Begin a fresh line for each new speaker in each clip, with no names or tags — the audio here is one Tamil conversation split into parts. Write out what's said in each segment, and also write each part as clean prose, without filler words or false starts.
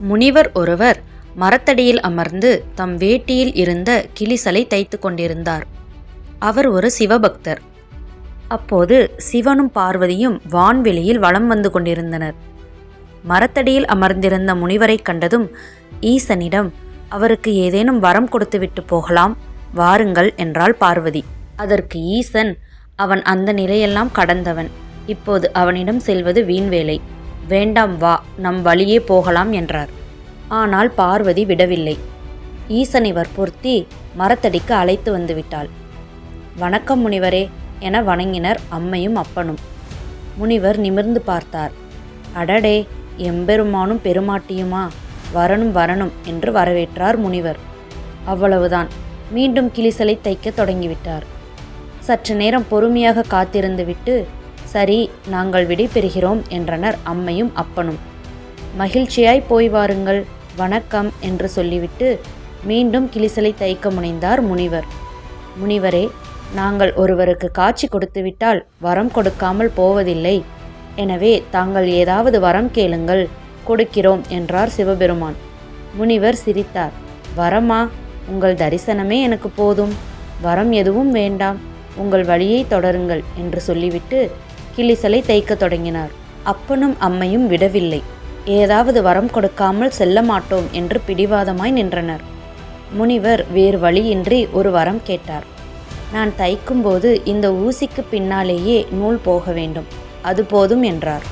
முனிவர் ஒருவர் மரத்தடியில் அமர்ந்து தம் வேட்டியில் இருந்த கிளிசலை தைத்து கொண்டிருந்தார். அவர் ஒரு சிவபக்தர். அப்போது சிவனும் பார்வதியும் வான்வெளியில் வலம் வந்து கொண்டிருந்தனர். மரத்தடியில் அமர்ந்திருந்த முனிவரை கண்டதும் ஈசனிடம் அவருக்கு ஏதேனும் வரம் கொடுத்துவிட்டு போகலாம், வாருங்கள் என்றாள் பார்வதி. அதற்கு ஈசன், அவன் அந்த நிலையெல்லாம் கடந்தவன், இப்போது அவனிடம் செல்வது வீண்வேலை, வேண்டாம், வா, நம் வழியே போகலாம் என்றார். ஆனால் பார்வதி விடவில்லை. ஈசனை வற்புறுத்தி மரத்தடிக்கு அழைத்து வந்து விட்டாள். வணக்கம் முனிவரே என வணங்கினர் அம்மையும் அப்பனும். முனிவர் நிமிர்ந்து பார்த்தார். அடடே, எம்பெருமானும் பெருமாட்டியுமா, வரணும் வரணும் என்று வரவேற்றார் முனிவர். அவ்வளவுதான், மீண்டும் கிளிசலை தைக்க தொடங்கிவிட்டார். சற்று நேரம் பொறுமையாக காத்திருந்து விட்டு, சரி, நாங்கள் விடை பெறுகிறோம் என்றனர் அம்மையும் அப்பனும். மகிழ்ச்சியாய் போய் வாருங்கள், வணக்கம் என்று சொல்லிவிட்டு மீண்டும் கிளிசலை தைக்க முனைந்தார் முனிவர். முனிவரே, நாங்கள் ஒருவருக்கு காட்சி கொடுத்துவிட்டால் வரம் கொடுக்காமல் போவதில்லை, எனவே தாங்கள் ஏதாவது வரம் கேளுங்கள், கொடுக்கிறோம் என்றார் சிவபெருமான். முனிவர் சிரித்தார். வரமா? உங்கள் தரிசனமே எனக்கு போதும், வரம் எதுவும் வேண்டாம், உங்கள் வழியை தொடருங்கள் என்று சொல்லிவிட்டு கிளிசலை தைக்க தொடங்கினார். அப்பனும் அம்மையும் விடவில்லை. ஏதாவது வரம் கொடுக்காமல் செல்ல மாட்டோம் என்று பிடிவாதமாய் நின்றனர். முனிவர் வேறு வழியின்றி ஒரு வரம் கேட்டார். நான் தைக்கும்போது இந்த ஊசிக்கு பின்னாலேயே நூல் போக வேண்டும், அது போதும் என்றார்.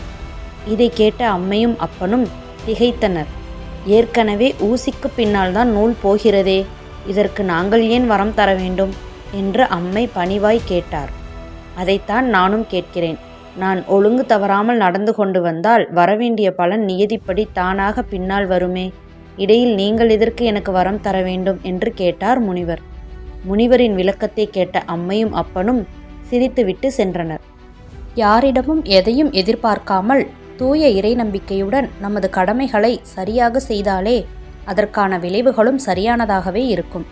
இதை கேட்ட அம்மையும் அப்பனும் திகைத்தனர். ஏற்கனவே ஊசிக்கு பின்னால் தான் நூல் போகிறதே, இதற்கு நாங்கள் ஏன் வரம் தர வேண்டும் என்று அம்மை பணிவாய் கேட்டார். அதைத்தான் நானும் கேட்கிறேன். நான் ஒழுங்கு தவறாமல் நடந்து கொண்டு வந்தால் வரவேண்டிய பலன் நியதிப்படி தானாக பின்னால் வருமே, இடையில் நீங்கள் எதற்கு எனக்கு வரம் தர வேண்டும் என்று கேட்டார் முனிவர். முனிவரின் விளக்கத்தை கேட்ட அம்மையும் அப்பனும் சிரித்துவிட்டு சென்றனர். யாரிடமும் எதையும் எதிர்பார்க்காமல் தூய இறை நம்பிக்கையுடன் நமது கடமைகளை சரியாக செய்தாலே அதற்கான விளைவுகளும் சரியானதாகவே இருக்கும்.